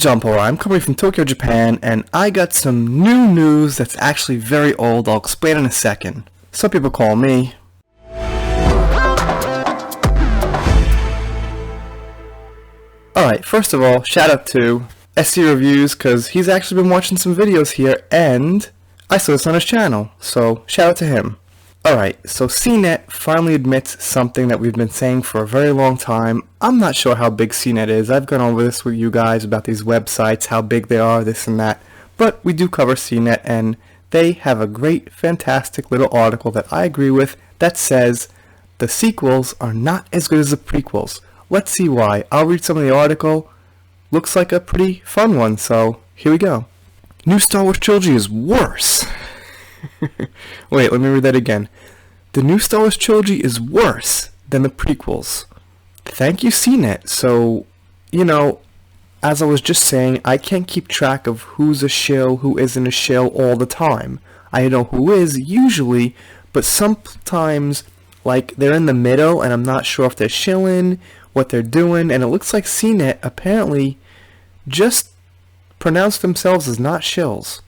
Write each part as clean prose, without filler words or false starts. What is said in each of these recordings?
John Paul. I'm coming from Tokyo, Japan, and I got some new news that's actually very old. I'll explain in a second. Some people call me. Alright, first of all, shout out to SC Reviews, because he's actually been watching some videos here, and I saw this on his channel, so shout out to him. Alright, so CNET finally admits something that we've been saying for a very long time. I'm not sure how big CNET is. I've gone over this with you guys about these websites, how big they are, this and that. But we do cover CNET, and they have a great, fantastic little article that I agree with that says the sequels are not as good as the prequels. Let's see why. I'll read some of the article. Looks like a pretty fun one, so here we go. New Star Wars trilogy is worse. Wait, let me read that again. The new Star Wars trilogy is worse than the prequels. Thank you, CNET. So, you know, as I was just saying, I can't keep track of who's a shill, who isn't a shill all the time. I know who is, usually, but sometimes, like, they're in the middle, and I'm not sure if they're shilling, what they're doing, and it looks like CNET apparently just pronounced themselves as not shills.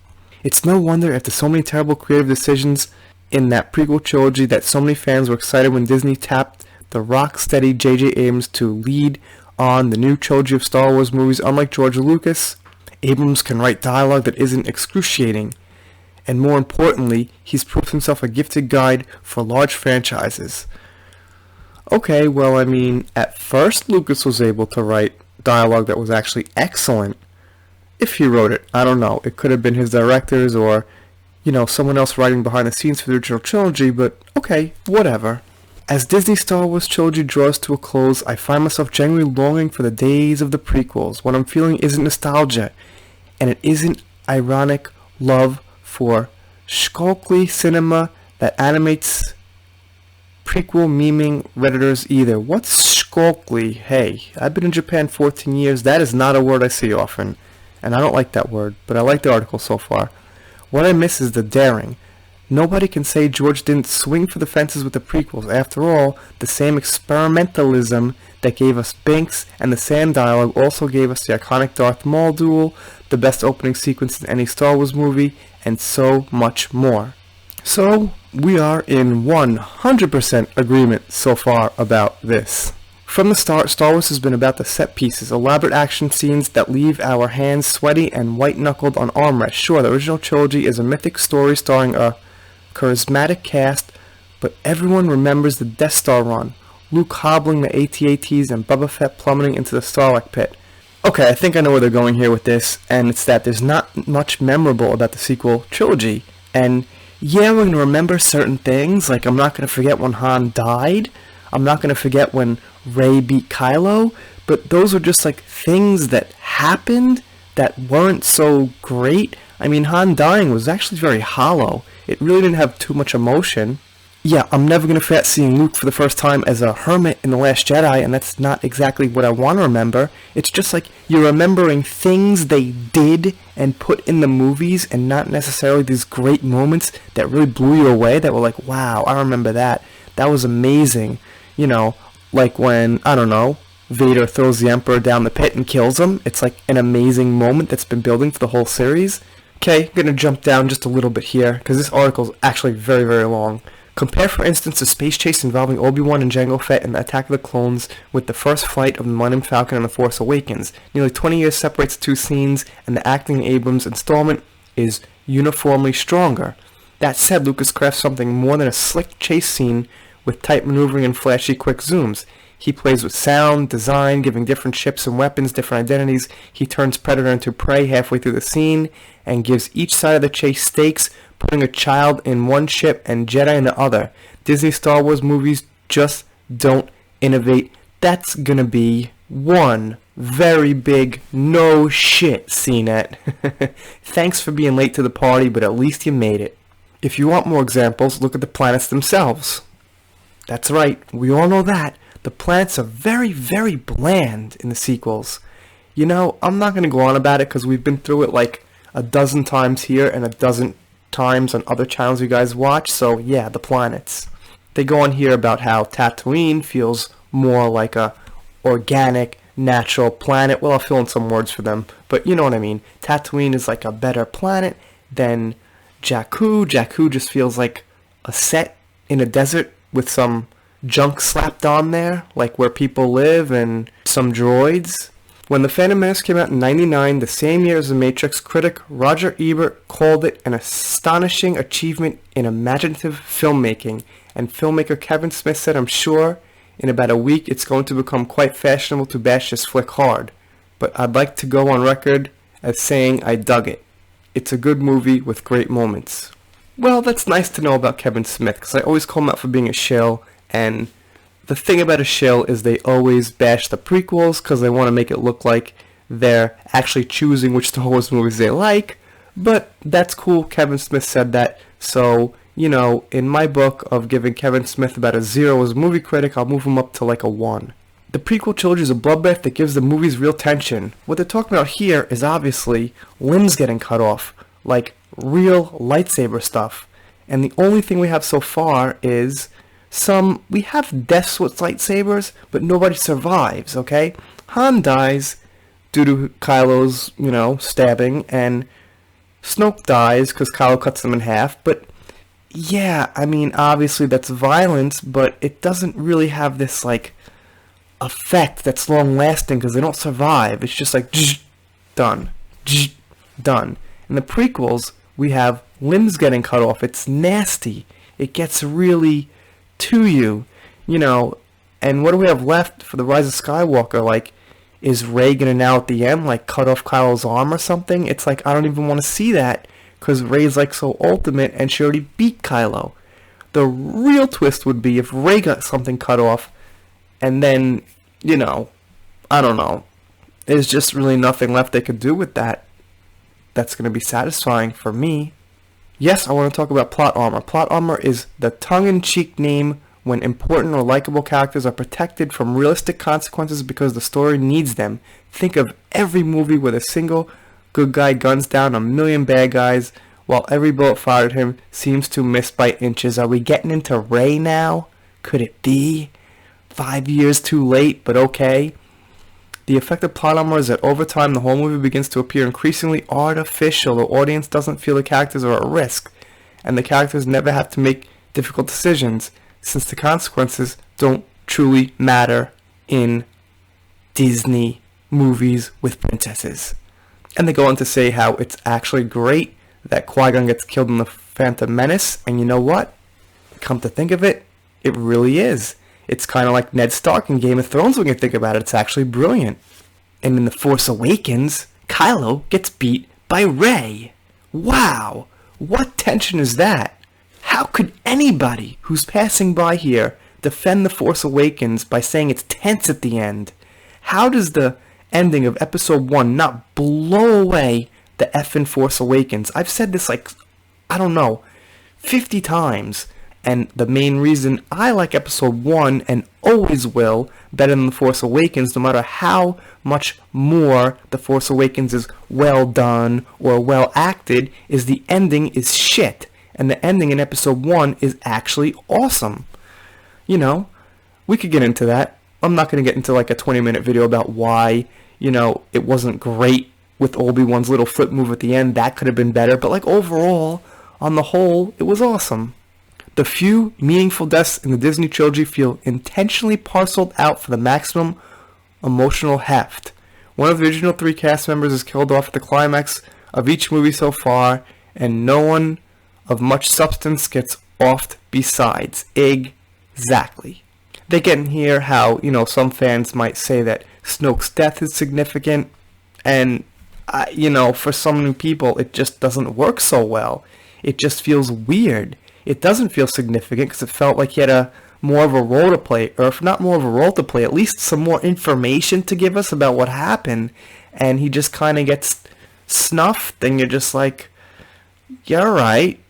It's no wonder after so many terrible creative decisions in that prequel trilogy that so many fans were excited when Disney tapped the rock-steady J.J. Abrams to lead on the new trilogy of Star Wars movies. Unlike George Lucas, Abrams can write dialogue that isn't excruciating, and more importantly, he's proved himself a gifted guide for large franchises. Okay, well, I mean, at first Lucas was able to write dialogue that was actually excellent. If he wrote it, I don't know. It could have been his directors or, you know, someone else writing behind the scenes for the original trilogy, but okay, whatever. As Disney's Star Wars trilogy draws to a close, I find myself genuinely longing for the days of the prequels. What I'm feeling isn't nostalgia, and it isn't ironic love for skulkly cinema that animates prequel memeing Redditors either. What's skulkly? Hey, I've been in Japan 14 years. That is not a word I see often. And I don't like that word, but I like the article so far. What I miss is the daring. Nobody can say George didn't swing for the fences with the prequels. After all, the same experimentalism that gave us Binks and the Sand dialogue also gave us the iconic Darth Maul duel, the best opening sequence in any Star Wars movie, and so much more. So, we are in 100% agreement so far about this. From the start, Star Wars has been about the set pieces, elaborate action scenes that leave our hands sweaty and white-knuckled on armrests. Sure, the original trilogy is a mythic story starring a charismatic cast, but everyone remembers the Death Star run, Luke hobbling the AT-ATs and Boba Fett plummeting into the Sarlacc pit. Okay, I think I know where they're going here with this, and it's that there's not much memorable about the sequel trilogy. And yeah, we're going to remember certain things, like I'm not going to forget when Han died, I'm not going to forget when Rey beat Kylo, but those were just like things that happened that weren't so great. I mean, Han dying was actually very hollow. It really didn't have too much emotion. Yeah, I'm never going to forget seeing Luke for the first time as a hermit in The Last Jedi, and that's not exactly what I want to remember. It's just like you're remembering things they did and put in the movies, and not necessarily these great moments that really blew you away, that were like, wow, I remember that. That was amazing. You know, like when, I don't know, Vader throws the Emperor down the pit and kills him. It's like an amazing moment that's been building for the whole series. Okay, I'm going to jump down just a little bit here, because this article is actually very, very long. Compare, for instance, the space chase involving Obi-Wan and Jango Fett in the Attack of the Clones with the first flight of the Millennium Falcon and The Force Awakens. Nearly 20 years separates the two scenes, and the acting in Abrams' installment is uniformly stronger. That said, Lucas crafts something more than a slick chase scene with tight maneuvering and flashy quick zooms. He plays with sound, design, giving different ships and weapons different identities. He turns Predator into prey halfway through the scene, and gives each side of the chase stakes, putting a child in one ship and Jedi in the other. Disney Star Wars movies just don't innovate. That's gonna be one very big no shit, CNET. Thanks for being late to the party, but at least you made it. If you want more examples, look at the planets themselves. That's right, we all know that. The planets are very, very bland in the sequels. You know, I'm not going to go on about it because we've been through it like a dozen times here and a dozen times on other channels you guys watch, so yeah, the planets. They go on here about how Tatooine feels more like a organic, natural planet. Well, I'll fill in some words for them, but you know what I mean. Tatooine is like a better planet than Jakku. Jakku just feels like a set in a desert with some junk slapped on there, like where people live, and some droids. When The Phantom Menace came out in '99, the same year as The Matrix, critic Roger Ebert called it an astonishing achievement in imaginative filmmaking, and filmmaker Kevin Smith said, "I'm sure in about a week it's going to become quite fashionable to bash this flick hard, but I'd like to go on record as saying I dug it. It's a good movie with great moments." Well, that's nice to know about Kevin Smith, because I always call him out for being a shill, and the thing about a shill is they always bash the prequels because they want to make it look like they're actually choosing which Star Wars movies they like, but that's cool. Kevin Smith said that, so, you know, in my book of giving Kevin Smith about a 0 as a movie critic, I'll move him up to like a 1. The prequel trilogy is a bloodbath that gives the movies real tension. What they're talking about here is obviously limbs getting cut off, like real lightsaber stuff, and the only thing we have so far is we have deaths with lightsabers, but nobody survives, okay? Han dies due to Kylo's, stabbing, and Snoke dies because Kylo cuts him in half, but yeah, I mean, obviously that's violence, but it doesn't really have this, effect that's long-lasting because they don't survive. It's just like, done, done. In the prequels, we have limbs getting cut off. It's nasty. It gets really to you, and what do we have left for the Rise of Skywalker? Is Rey gonna now at the end cut off Kylo's arm or something? It's I don't even want to see that because Rey's so ultimate and she already beat Kylo. The real twist would be if Rey got something cut off and then, I don't know, there's just really nothing left they could do with that that's going to be satisfying for me. Yes, I want to talk about plot armor. Plot armor is the tongue-in-cheek name when important or likable characters are protected from realistic consequences because the story needs them. Think of every movie where a single good guy guns down a million bad guys while every bullet fired at him seems to miss by inches. Are we getting into Rey now? Could it be? 5 years too late, but okay. The effect of plot armor is that over time the whole movie begins to appear increasingly artificial. The audience doesn't feel the characters are at risk, and the characters never have to make difficult decisions, since the consequences don't truly matter in Disney movies with princesses. And they go on to say how it's actually great that Qui-Gon gets killed in The Phantom Menace, and you know what? Come to think of it, it really is. It's kind of like Ned Stark in Game of Thrones when you think about it. It's actually brilliant. And in The Force Awakens, Kylo gets beat by Rey. Wow! What tension is that? How could anybody who's passing by here defend The Force Awakens by saying it's tense at the end? How does the ending of Episode 1 not blow away the effing Force Awakens? I've said this 50 times. And the main reason I like Episode 1, and always will, better than The Force Awakens, no matter how much more The Force Awakens is well done or well acted, is the ending is shit. And the ending in Episode 1 is actually awesome. We could get into that. I'm not going to get into a 20-minute video about why, it wasn't great with Obi-Wan's little flip move at the end. That could have been better. But overall, on the whole, it was awesome. The few meaningful deaths in the Disney trilogy feel intentionally parceled out for the maximum emotional heft. One of the original 3 cast members is killed off at the climax of each movie so far, and no one of much substance gets offed besides. Exactly. They get in here how, some fans might say that Snoke's death is significant, and, for some new people, it just doesn't work so well. It just feels weird. It doesn't feel significant because it felt like he had more of a role to play, or if not more of a role to play, at least some more information to give us about what happened, and he just kind of gets snuffed, and you're just yeah, alright,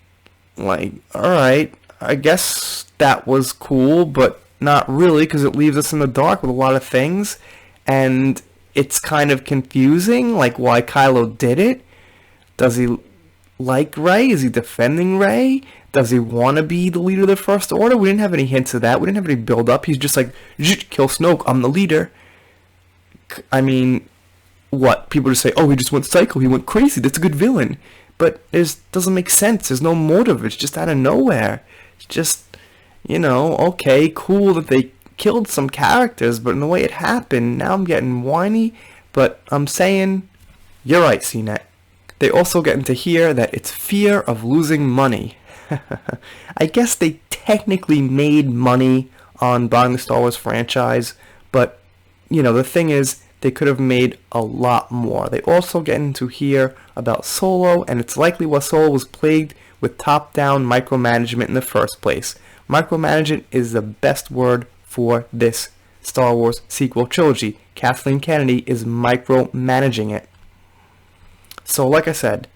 alright, I guess that was cool, but not really, because it leaves us in the dark with a lot of things, and it's kind of confusing, why Kylo did it. Does he like Rey? Is he defending Rey? Does he want to be the leader of the First Order? We didn't have any hints of that. We didn't have any build-up. He's just kill Snoke, I'm the leader. I mean, what? People just say, oh, he just went psycho, he went crazy, that's a good villain. But it doesn't make sense. There's no motive. It's just out of nowhere. It's just, okay, cool that they killed some characters, but in the way it happened, now I'm getting whiny. But I'm saying, you're right, CNET. They also get into here that it's fear of losing money. I guess they technically made money on buying the Star Wars franchise, but, the thing is, they could have made a lot more. They also get into here about Solo, and it's likely why Solo was plagued with top-down micromanagement in the first place. Micromanagement is the best word for this Star Wars sequel trilogy. Kathleen Kennedy is micromanaging it. So like I said,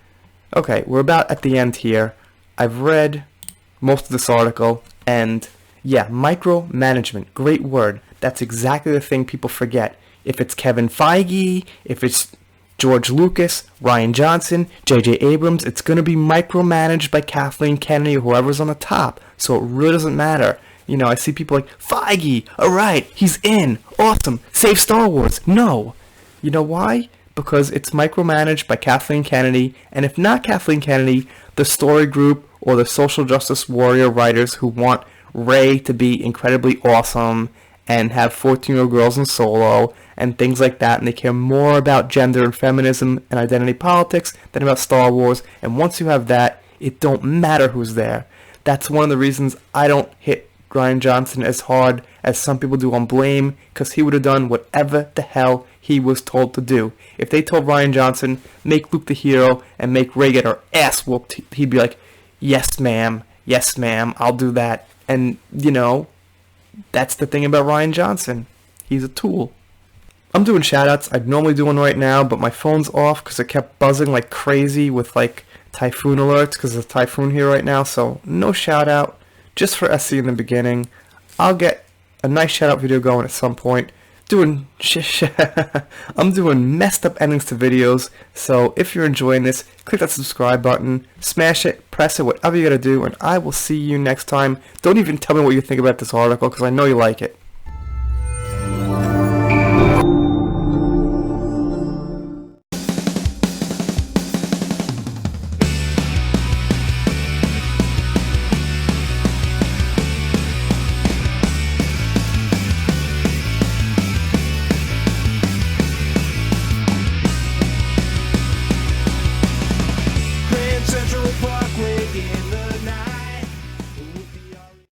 okay, we're about at the end here. I've read most of this article, and yeah, micromanagement, great word. That's exactly the thing people forget. If it's Kevin Feige, if it's George Lucas, Rian Johnson, J.J. Abrams, it's going to be micromanaged by Kathleen Kennedy or whoever's on the top. So it really doesn't matter. I see people like, Feige, alright, he's in, awesome, save Star Wars. No. You know why? Because it's micromanaged by Kathleen Kennedy, and if not Kathleen Kennedy, the story group or the social justice warrior writers who want Rey to be incredibly awesome and have 14-year-old girls in Solo and things like that, and they care more about gender and feminism and identity politics than about Star Wars. And once you have that, it don't matter who's there. That's one of the reasons I don't hit Rian Johnson as hard as some people do on Blame, because he would have done whatever the hell he was told to do. If they told Rian Johnson, make Luke the hero and make Rey get her ass whooped, he'd be like, yes ma'am, I'll do that. And, that's the thing about Rian Johnson. He's a tool. I'm doing shoutouts. I'd normally do one right now, but my phone's off because it kept buzzing like crazy with like typhoon alerts because there's a typhoon here right now. So no shoutout, just for SC in the beginning. I'll get a nice shoutout video going at some point. I'm doing messed up endings to videos. So if you're enjoying this, click that subscribe button, smash it, press it, whatever you gotta do, and I will see you next time. Don't even tell me what you think about this article because I know you like it.